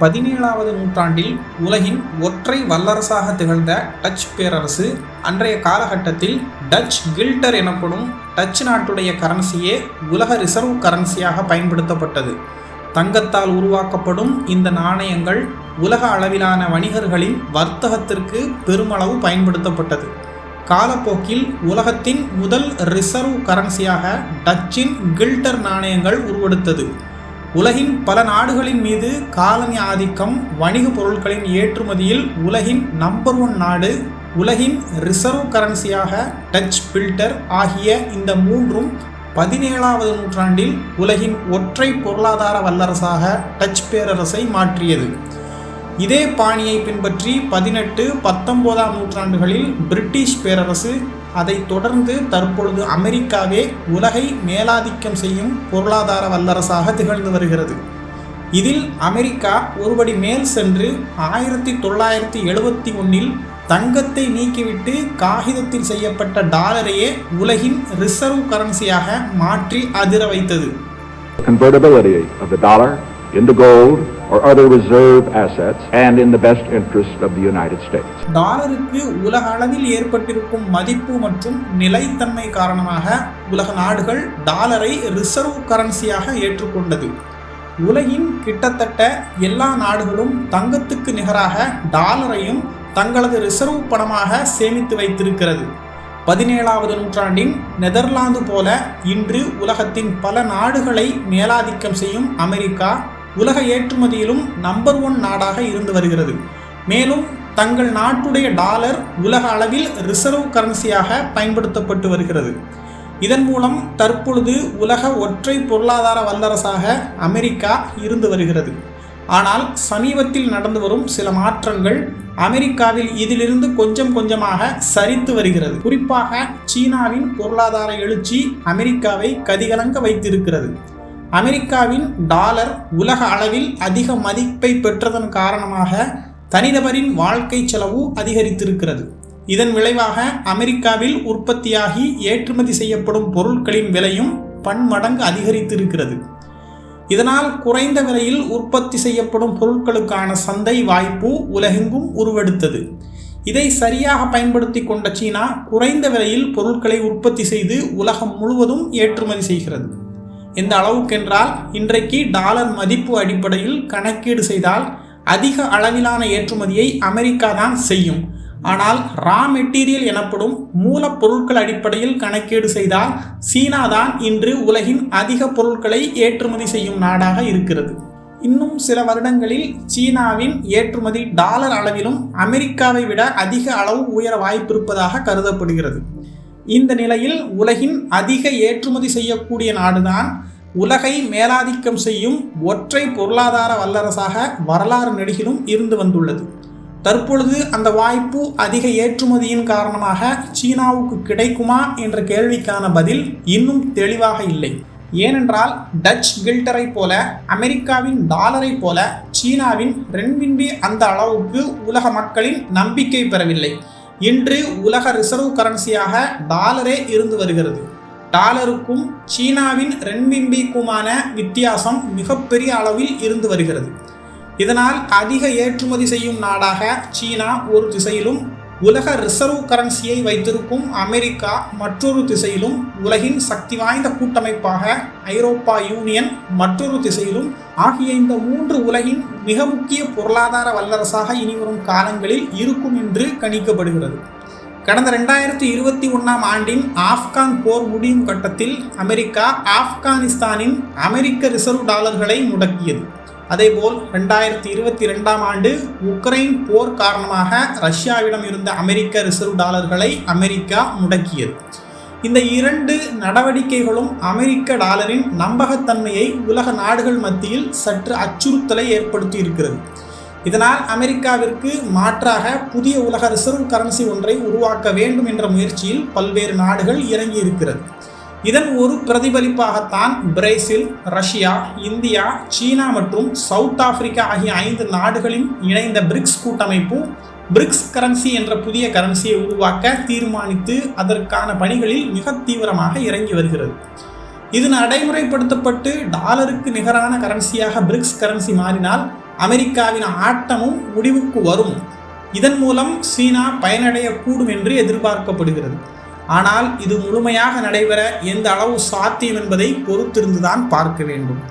17வது நூற்றாண்டில் உலகின் ஒற்றை வல்லரசாக திகழ்ந்த டச் பேரரசு அன்றைய காலகட்டத்தில் டச் கில்டர் எனப்படும் டச் நாட்டுடைய கரன்சியே உலக ரிசர்வ் கரன்சியாக பயன்படுத்தப்பட்டது. தங்கத்தால் உருவாக்கப்படும் இந்த நாணயங்கள் உலக அளவிலான வணிகர்களின் வர்த்தகத்திற்கு பெருமளவு பயன்படுத்தப்பட்டது. காலப்போக்கில் உலகத்தின் முதல் ரிசர்வ் கரன்சியாக டச்சின் கில்டர் நாணயங்கள் உருவெடுத்தது. உலகின் பல நாடுகளின் மீது காலனி ஆதிக்கம், வணிக பொருட்களின் ஏற்றுமதியில் உலகின் நம்பர் 1 நாடு, உலகின் ரிசர்வ் கரன்சியாக டச் பில்டர் ஆகிய இந்த மூன்றும் 17வது நூற்றாண்டில் உலகின் ஒற்றை பொருளாதார வல்லரசாக டச் பேரரசை மாற்றியது. இதே பாணியை பின்பற்றி 18, 19ஆம் நூற்றாண்டுகளில் பிரிட்டிஷ் பேரரசு, அதைத் தொடர்ந்து தற்பொழுது அமெரிக்காவே உலகை மேலாதிக்கம் செய்யும் பொருளாதார வல்லரசாக திகழ்ந்து வருகிறது. இதில் அமெரிக்கா ஒருபடி மேல் சென்று 1971இல் தங்கத்தை நீக்கிவிட்டு காகிதத்தில் செய்யப்பட்ட டாலரையே உலகின் ரிசர்வ் கரன்சியாக மாற்றி அதிர வைத்தது. Convertibility of the dollar into gold or other reserve assets and in the best interest of the United States. டாலருக்கு உலக அளவில் ஏற்பட்டிருக்கும் மதிப்பு மற்றும் நிலைத்தன்மை காரணமாக உலக நாடுகள் டாலரை ரிசர்வ் கரன்சியாக ஏற்றுக்கொண்டது. உலகின் கிட்டத்தட்ட எல்லா நாடுகளும் தங்கத்துக்கு நிகராக டாலரையும் தங்களது ரிசர்வ் பணமாக சேமித்து வைத்திருக்கிறது. 17வது நூற்றாண்டின் நெதர்லாந்து போல இன்று உலகத்தின் பல நாடுகளை மேலாதிக்கம் செய்யும் அமெரிக்கா உலக ஏற்றுமதியிலும் நம்பர் 1 நாடாக இருந்து வருகிறது. மேலும் தங்கள் நாட்டுடைய டாலர் உலக அளவில் ரிசர்வ் கரன்சியாக பயன்படுத்தப்பட்டு வருகிறது. இதன் மூலம் தற்பொழுது உலக ஒற்றை பொருளாதார வல்லரசாக அமெரிக்கா இருந்து வருகிறது. ஆனால் சமீபத்தில் நடந்து வரும் சில மாற்றங்கள் அமெரிக்காவில் இதிலிருந்து கொஞ்சம் கொஞ்சமாக சரித்து வருகிறது. குறிப்பாக சீனாவின் பொருளாதார எழுச்சி அமெரிக்காவை கதிகலங்க வைத்திருக்கிறது. அமெரிக்காவின் டாலர் உலக அளவில் அதிக மதிப்பை பெற்றதன் காரணமாக தனிநபரின் வாழ்க்கை செலவு அதிகரித்திருக்கிறது. இதன் விளைவாக அமெரிக்காவில் உற்பத்தியாகி ஏற்றுமதி செய்யப்படும் பொருட்களின் விலையும் பன்மடங்கு அதிகரித்திருக்கிறது. இதனால் குறைந்த விலையில் உற்பத்தி செய்யப்படும் பொருட்களுக்கான சந்தை வாய்ப்பு உலகெங்கும் உருவெடுத்தது. இதை சரியாக பயன்படுத்தி கொண்ட சீனா குறைந்த விலையில் பொருட்களை உற்பத்தி செய்து உலகம் முழுவதும் ஏற்றுமதி செய்கிறது. எந்த அளவுக்கென்றால் இன்றைக்கு டாலர் மதிப்பு அடிப்படையில் கணக்கீடு செய்தால் அதிக அளவிலான ஏற்றுமதியை அமெரிக்கா தான் செய்யும். ஆனால் ரா மெட்டீரியல் எனப்படும் மூலப்பொருட்கள் அடிப்படையில் கணக்கீடு செய்தால் சீனா தான் இன்று உலகின் அதிக பொருட்களை ஏற்றுமதி செய்யும் நாடாக இருக்கிறது. இன்னும் சில வருடங்களில் சீனாவின் ஏற்றுமதி டாலர் அளவிலும் அமெரிக்காவை விட அதிக அளவு உயர வாய்ப்பிருப்பதாக கருதப்படுகிறது. இந்த நிலையில் உலகின் அதிக ஏற்றுமதி செய்யக்கூடிய நாடுதான் உலகை மேலாதிக்கம் செய்யும் ஒற்றை பொருளாதார வல்லரசாக வரலாறு நெடுகிலும் இருந்து வந்துள்ளது. தற்பொழுது அந்த வாய்ப்பு அதிக ஏற்றுமதியின் காரணமாக சீனாவுக்கு கிடைக்குமா என்ற கேள்விக்கான பதில் இன்னும் தெளிவாக இல்லை. ஏனென்றால் டச் கில்டரை போல, அமெரிக்காவின் டாலரை போல சீனாவின் ரென்மின்பி அந்த அளவுக்கு உலக மக்களின் நம்பிக்கை பெறவில்லை. இன்று உலக ரிசர்வ் கரன்சியாக டாலரே இருந்து வருகிறது. டாலருக்கும் சீனாவின் ரென்மின்பிக்குமான வித்தியாசம் மிகப்பெரிய அளவில் இருந்து வருகிறது. இதனால் அதிக ஏற்றுமதி செய்யும் நாடாக சீனா ஒரு திசையிலும், உலக ரிசர்வ் கரன்சியை வைத்திருக்கும் அமெரிக்கா மற்றொரு திசையிலும், உலகின் சக்தி வாய்ந்த கூட்டமைப்பாக ஐரோப்பா யூனியன் மற்றொரு திசையிலும் ஆகிய இந்த 3 உலகின் மிக முக்கிய பொருளாதார வல்லரசாக இனிவரும் காலங்களில் இருக்கும் என்று கணிக்கப்படுகிறது. கடந்த 2021ஆம் ஆண்டின் ஆப்கான் போர் முடியும் கட்டத்தில் அமெரிக்கா ஆப்கானிஸ்தானின் அமெரிக்க ரிசர்வ் டாலர்களை முடக்கியது. அதேபோல் 2022ஆம் ஆண்டு உக்ரைன் போர் காரணமாக ரஷ்யாவிடம் இருந்த அமெரிக்க ரிசர்வ் டாலர்களை அமெரிக்கா முடக்கியது. இந்த 2 நடவடிக்கைகளும் அமெரிக்க டாலரின் நம்பகத்தன்மையை உலக நாடுகள் மத்தியில் சற்று அச்சுறுத்தலை ஏற்படுத்தி இருக்கிறது. இதனால் அமெரிக்காவிற்கு மாற்றாக புதிய உலக ரிசர்வ் கரன்சி ஒன்றை உருவாக்க வேண்டும் என்ற முயற்சியில் பல்வேறு நாடுகள் இறங்கி இருக்கிறது. இதன் ஒரு பிரதிபலிப்பாகத்தான் பிரேசில், ரஷ்யா, இந்தியா, சீனா மற்றும் சவுத் ஆப்பிரிக்கா ஆகிய 5 நாடுகளின் இணைந்த பிரிக்ஸ் கூட்டமைப்பு பிரிக்ஸ் கரன்சி என்ற புதிய கரன்சியை உருவாக்க தீர்மானித்து அதற்கான பணிகளில் மிக தீவிரமாக இறங்கி வருகிறது. இது நடைமுறைப்படுத்தப்பட்டு டாலருக்கு நிகரான கரன்சியாக பிரிக்ஸ் கரன்சி மாறினால் அமெரிக்காவின் ஆட்டமும் முடிவுக்கு வரும். இதன் மூலம் சீனா பயனடையக்கூடும் என்று எதிர்பார்க்கப்படுகிறது. ஆனால் இது முழுமையாக நடைபெற எந்த அளவு சாத்தியம் என்பதை பொறுத்திருந்துதான் பார்க்க வேண்டும்.